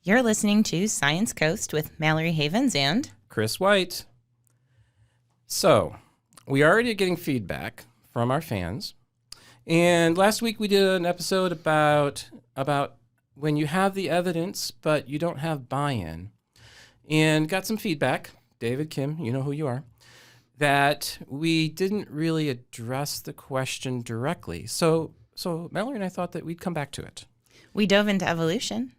You're listening to Science Coast with Mallory Havens and Chris White. So, we are already getting feedback from our fans. And last week we did an episode about when you have the evidence, but you don't have buy-in. And got some feedback, David, Kim, you know who you are, that we didn't really address the question directly. So Mallory and I thought that we'd come back to it. we dove into evolution.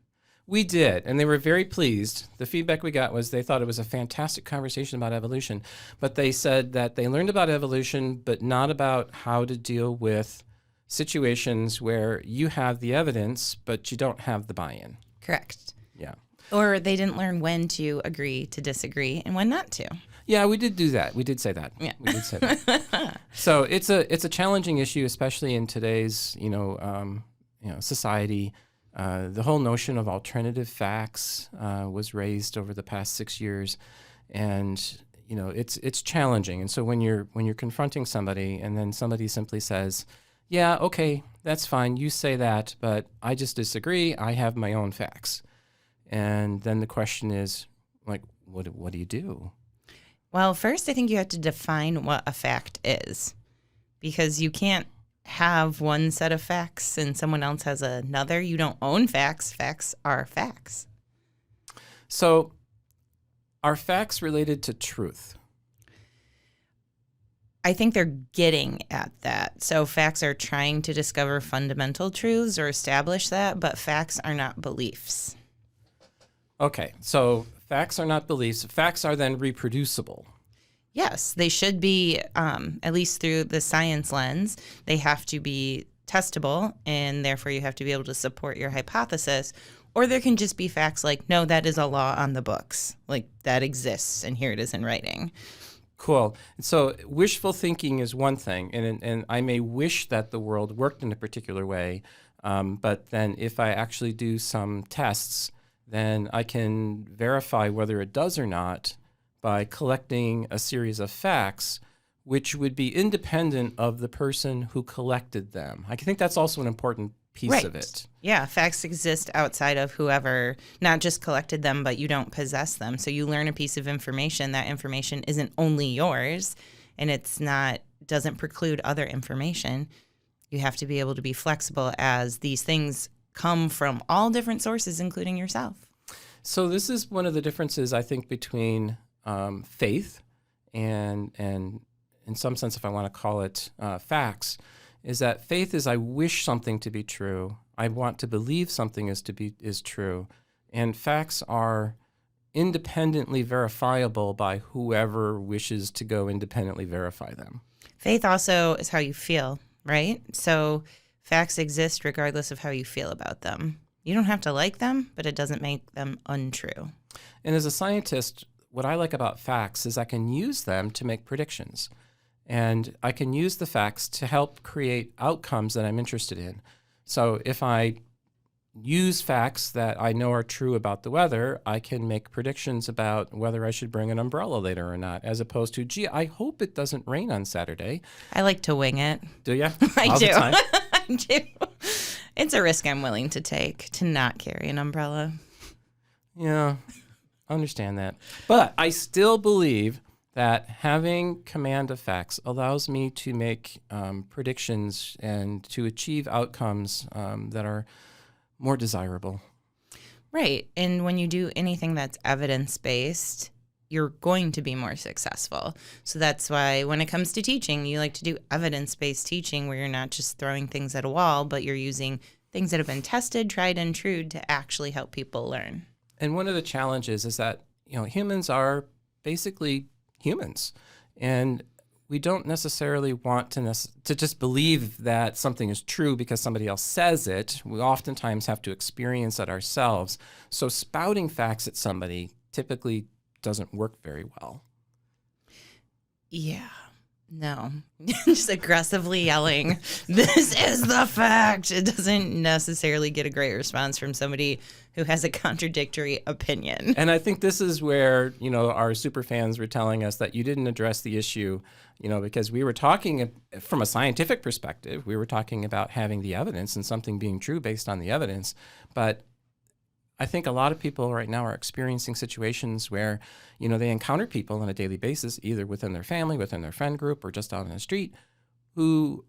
We did, and they were very pleased. The feedback we got was they thought it was a fantastic conversation about evolution, but they said that they learned about evolution, but not about how to deal with situations where you have the evidence, but you don't have the buy-in. Correct. Yeah. Or they didn't learn when to agree to disagree and when not to. Yeah, we did do that. We did say that. Yeah. We did say that. So it's a challenging issue, especially in today's society. The whole notion of alternative facts was raised over the past 6 years, and it's challenging. And so when you're confronting somebody, and then somebody simply says, "Yeah, okay, that's fine. You say that, but I just disagree. I have my own facts." And then the question is, like, what do you do? Well, first, I think you have to define what a fact is, because you can't have one set of facts and someone else has another. You don't own facts. Facts are facts. So are facts related to truth? I think they're getting at that. So facts are trying to discover fundamental truths or establish that, but facts are not beliefs. Okay, so facts are not beliefs. Facts are then reproducible. Yes, they should be, at least through the science lens, they have to be testable, and therefore you have to be able to support your hypothesis. Or there can just be facts like, no, that is a law on the books. Like, that exists, and here it is in writing. Cool. So wishful thinking is one thing, and I may wish that the world worked in a particular way, but then if I actually do some tests, then I can verify whether it does or not by collecting a series of facts, which would be independent of the person who collected them. I think that's also an important piece of it. Yeah, facts exist outside of whoever not just collected them, but you don't possess them. So you learn a piece of information. That information isn't only yours, and doesn't preclude other information. You have to be able to be flexible as these things come from all different sources, including yourself. So this is one of the differences, I think, between faith and in some sense, if I want to call it facts, is that faith is I wish something to be true. I want to believe something is true. And facts are independently verifiable by whoever wishes to go independently verify them. Faith also is how you feel, right? So facts exist regardless of how you feel about them. You don't have to like them, but it doesn't make them untrue. And as a scientist, what I like about facts is I can use them to make predictions. And I can use the facts to help create outcomes that I'm interested in. So if I use facts that I know are true about the weather, I can make predictions about whether I should bring an umbrella later or not, as opposed to, gee, I hope it doesn't rain on Saturday. I like to wing it. Do you? I All do. the time? I do. It's a risk I'm willing to take to not carry an umbrella. Yeah, I understand that. But I still believe that having command of facts allows me to make predictions and to achieve outcomes that are more desirable. Right. And when you do anything that's evidence-based, you're going to be more successful. So that's why when it comes to teaching, you like to do evidence-based teaching where you're not just throwing things at a wall, but you're using things that have been tested, tried, and true to actually help people learn. And one of the challenges is that, humans are basically humans. And we don't necessarily want to just believe that something is true because somebody else says it. We oftentimes have to experience it ourselves. So spouting facts at somebody typically doesn't work very well. Yeah. No. Just aggressively yelling, "This is the fact." It doesn't necessarily get a great response from somebody who has a contradictory opinion. And I think this is where, our super fans were telling us that you didn't address the issue, because we were talking from a scientific perspective. We were talking about having the evidence and something being true based on the evidence. But I think a lot of people right now are experiencing situations where, they encounter people on a daily basis, either within their family, within their friend group, or just out on the street, who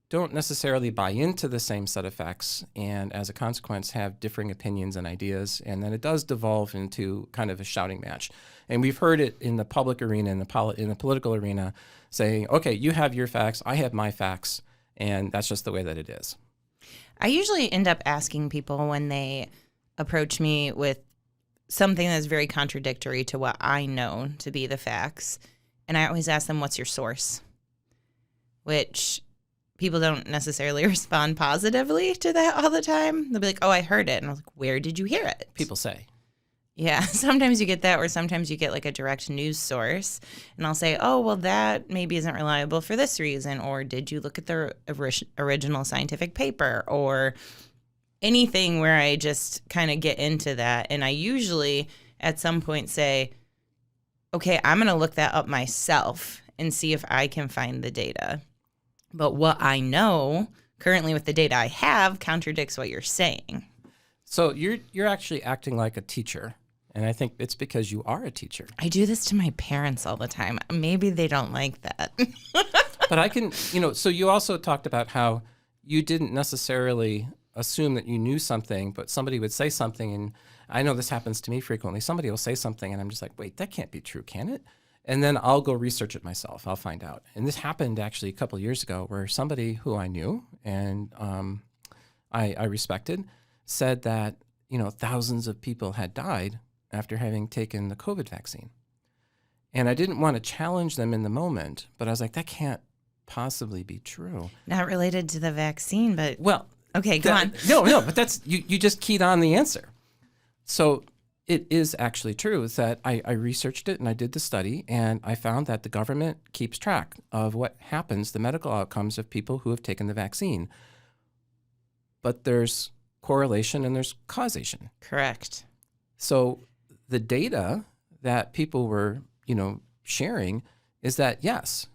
don't necessarily buy into the same set of facts, and as a consequence have differing opinions and ideas, and then it does devolve into kind of a shouting match. And we've heard it in the public arena, in the political arena, saying, okay, you have your facts, I have my facts, and that's just the way that it is. I usually end up asking people when they approach me with something that's very contradictory to what I know to be the facts, and I always ask them, what's your source? Which people don't necessarily respond positively to that all the time. They'll be like, oh, I heard it. And I was like, where did you hear it? People say. Yeah, sometimes you get that, or sometimes you get like a direct news source. And I'll say, oh, well, that maybe isn't reliable for this reason. Or did you look at the original scientific paper? Or anything where I just kind of get into that. And I usually at some point say, okay, I'm going to look that up myself and see if I can find the data. But what I know currently with the data I have contradicts what you're saying. So you're actually acting like a teacher, and I think it's because you are a teacher. I do this to my parents all the time. Maybe they don't like that. But I can, so you also talked about how you didn't necessarily assume that you knew something, but somebody would say something, and I know this happens to me frequently. Somebody will say something, and I'm just like, wait, that can't be true, can it? And then I'll go research it myself. I'll find out. And this happened actually a couple of years ago where somebody who I knew and I respected said that, thousands of people had died after having taken the COVID vaccine. And I didn't want to challenge them in the moment, but I was like, that can't possibly be true. Not related to the vaccine, but... Well... Okay, go on. No, but that's... You just keyed on the answer. So... It is actually true is that I researched it and I did the study, and I found that the government keeps track of what happens, the medical outcomes of people who have taken the vaccine. But there's correlation and there's causation. Correct. So the data that people were, sharing is that, yes,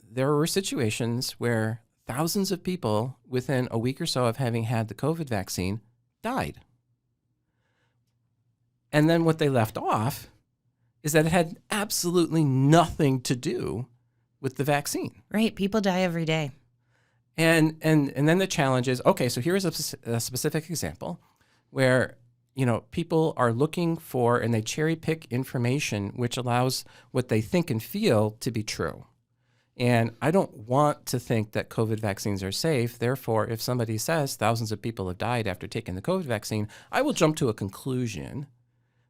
there were situations where thousands of people within a week or so of having had the COVID vaccine died. And then what they left off is that it had absolutely nothing to do with the vaccine. Right. People die every day. And then the challenge is, okay, so here's a specific example where, people are looking for and they cherry pick information which allows what they think and feel to be true. And I don't want to think that COVID vaccines are safe. Therefore, if somebody says thousands of people have died after taking the COVID vaccine, I will jump to a conclusion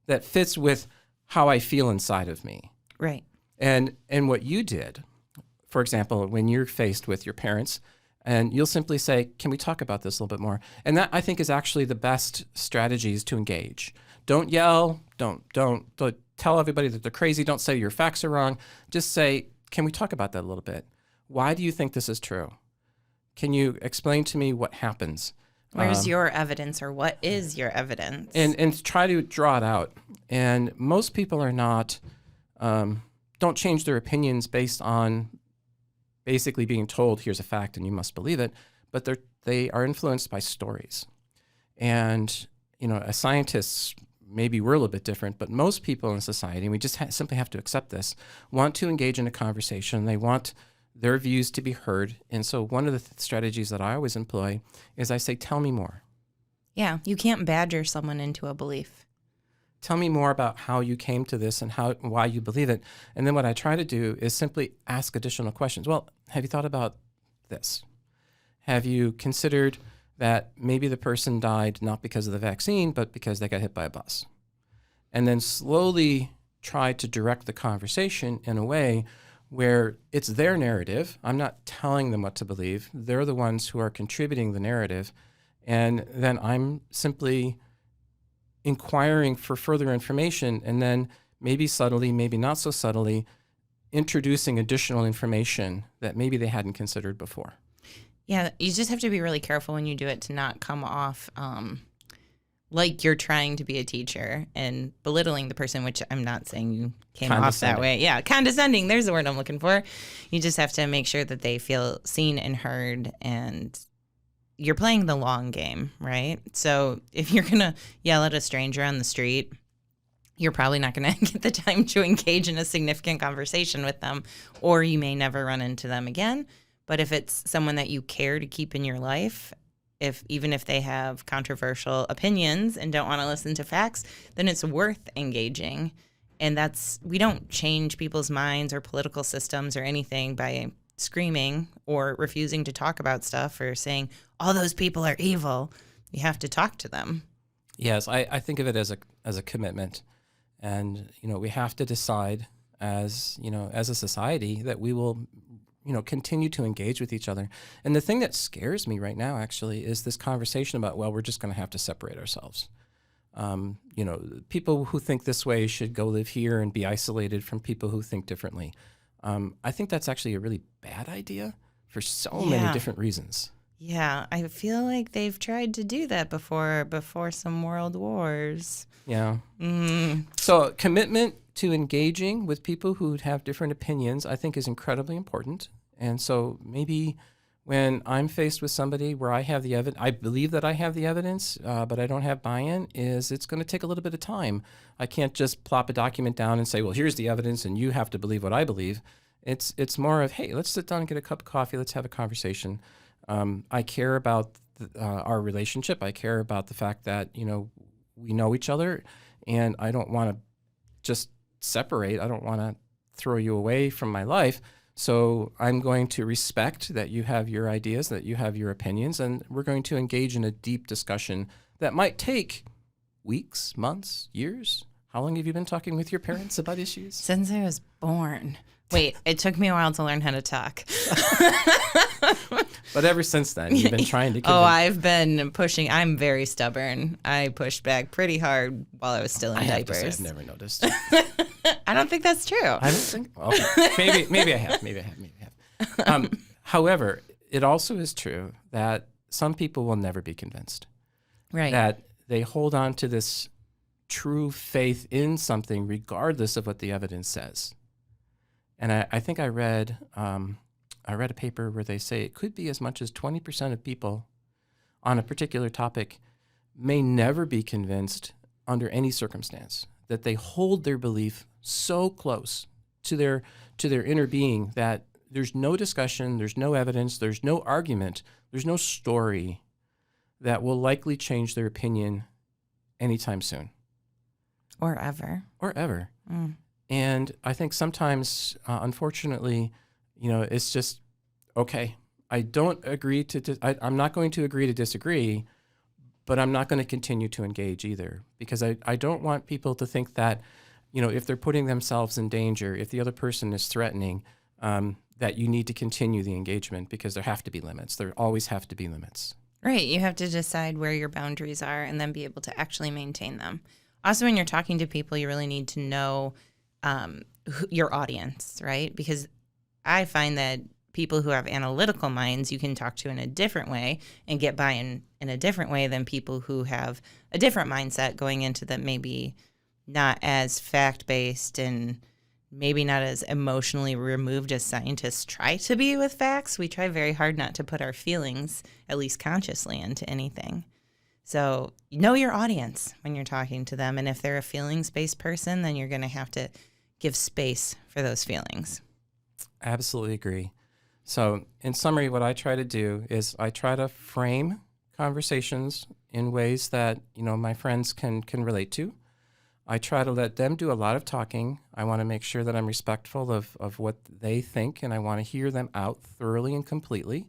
that fits with how I feel inside of me. Right. And what you did, for example, when you're faced with your parents, and you'll simply say, can we talk about this a little bit more? And that, I think, is actually the best strategies to engage. Don't yell. Don't tell everybody that they're crazy. Don't say your facts are wrong. Just say, can we talk about that a little bit? Why do you think this is true? Can you explain to me what happens? Where's your evidence, or what is your evidence? And try to draw it out. And most people are not, don't change their opinions based on basically being told, here's a fact and you must believe it, but they are influenced by stories. And, as scientists, maybe we're a little bit different, but most people in society, and we just simply have to accept this, want to engage in a conversation. They want their views to be heard. And so one of the strategies that I always employ is I say, tell me more. Yeah, you can't badger someone into a belief. Tell me more about how you came to this and why you believe it. And then what I try to do is simply ask additional questions. Well, have you thought about this? Have you considered that maybe the person died not because of the vaccine, but because they got hit by a bus? And then slowly try to direct the conversation in a way where it's their narrative. I'm not telling them what to believe. They're the ones who are contributing the narrative. And then I'm simply inquiring for further information, and then maybe subtly, maybe not so subtly, introducing additional information that maybe they hadn't considered before. Yeah, you just have to be really careful when you do it to not come off like you're trying to be a teacher and belittling the person, which I'm not saying you came off that way. Yeah, condescending. There's the word I'm looking for. You just have to make sure that they feel seen and heard, and you're playing the long game, right? So if you're going to yell at a stranger on the street, you're probably not going to get the time to engage in a significant conversation with them, or you may never run into them again. But if it's someone that you care to keep in your life, even if they have controversial opinions and don't want to listen to facts, then it's worth engaging. And we don't change people's minds or political systems or anything by screaming or refusing to talk about stuff or saying, all those people are evil. You have to talk to them. Yes, I think of it as a commitment. And, we have to decide as a society that we will, continue to engage with each other. And the thing that scares me right now, actually, is this conversation about, well, we're just going to have to separate ourselves. People who think this way should go live here and be isolated from people who think differently. I think that's actually a really bad idea for so many different reasons. Yeah, I feel like they've tried to do that before some world wars. Yeah. So commitment to engaging with people who have different opinions, I think, is incredibly important. And so maybe when I'm faced with somebody where I have the evidence, I believe that I have the evidence, but I don't have buy-in, it's going to take a little bit of time. I can't just plop a document down and say, well, here's the evidence and you have to believe what I believe. It's more of, hey, let's sit down and get a cup of coffee. Let's have a conversation. I care about our relationship. I care about the fact that, we know each other, and I don't want to just separate. I don't want to throw you away from my life. So I'm going to respect that you have your ideas, that you have your opinions, and we're going to engage in a deep discussion that might take weeks, months, years. How long have you been talking with your parents about issues? Since I was born. Wait, it took me a while to learn how to talk. But ever since then, you've been trying to convince. I've been pushing. I'm very stubborn. I pushed back pretty hard while I was still in diapers. I have to say, I've never noticed. I don't think that's true. I don't think. Well, maybe I have. Maybe I have. However, it also is true that some people will never be convinced. Right. That they hold on to this true faith in something regardless of what the evidence says. And I think I read a paper where they say it could be as much as 20% of people on a particular topic may never be convinced under any circumstance, that they hold their belief so close to their inner being that there's no discussion, there's no evidence, there's no argument, there's no story that will likely change their opinion anytime soon. Or ever. Mm. And I think sometimes, unfortunately, it's just, okay, I don't agree I'm not going to agree to disagree, but I'm not going to continue to engage either, because I don't want people to think that, if they're putting themselves in danger, if the other person is threatening, that you need to continue the engagement, because there have to be limits. There always have to be limits. Right. You have to decide where your boundaries are and then be able to actually maintain them. Also, when you're talking to people, you really need to know your audience, right? Because I find that people who have analytical minds, you can talk to in a different way and get buy-in in a different way than people who have a different mindset going into them, maybe not as fact-based and maybe not as emotionally removed as scientists try to be with facts. We try very hard not to put our feelings, at least consciously, into anything. So know your audience when you're talking to them. And if they're a feelings-based person, then you're going to have to give space for those feelings. Absolutely agree. So in summary, what I try to do is I try to frame conversations in ways that, my friends can relate to. I try to let them do a lot of talking. I want to make sure that I'm respectful of what they think, and I want to hear them out thoroughly and completely.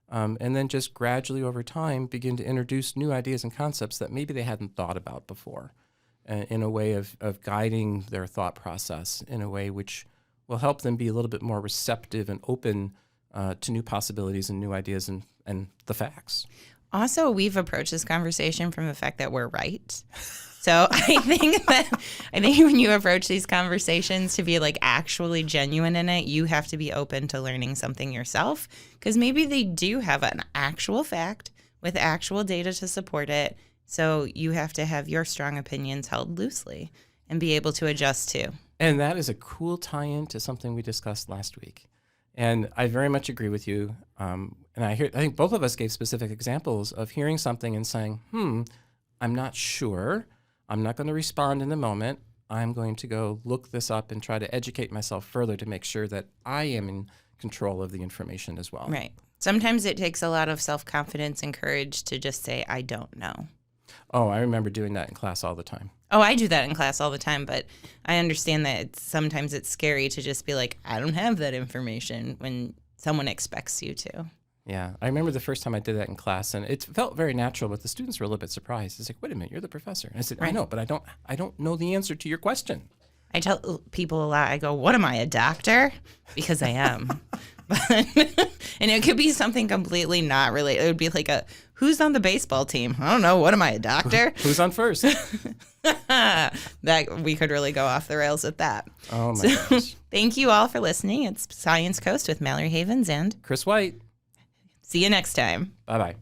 And then just gradually over time begin to introduce new ideas and concepts that maybe they hadn't thought about before, in a way of guiding their thought process in a way which will help them be a little bit more receptive and open to new possibilities and new ideas and the facts. Also, we've approached this conversation from the fact that we're right. So I think when you approach these conversations to be like actually genuine in it, you have to be open to learning something yourself, because maybe they do have an actual fact with actual data to support it. So you have to have your strong opinions held loosely and be able to adjust to. And that is a cool tie-in to something we discussed last week. And I very much agree with you. And I think both of us gave specific examples of hearing something and saying, I'm not sure. I'm not going to respond in the moment. I'm going to go look this up and try to educate myself further to make sure that I am in control of the information as well. Right. Sometimes it takes a lot of self-confidence and courage to just say, I don't know. Oh, I remember doing that in class all the time. Oh, I do that in class all the time, but I understand that sometimes it's scary to just be like, I don't have that information when someone expects you to. Yeah, I remember the first time I did that in class, and it felt very natural, but the students were a little bit surprised. It's like, wait a minute, you're the professor. And I said, I know, but I don't know the answer to your question. I tell people a lot, I go, what am I, a doctor? Because I am. And it could be something completely not related. It would be like who's on the baseball team? I don't know. What am I, a doctor? Who's on first? That we could really go off the rails with that. Oh, my gosh. Thank you all for listening. It's Science Coast with Mallory Havens and Chris White. see you next time. Bye-bye.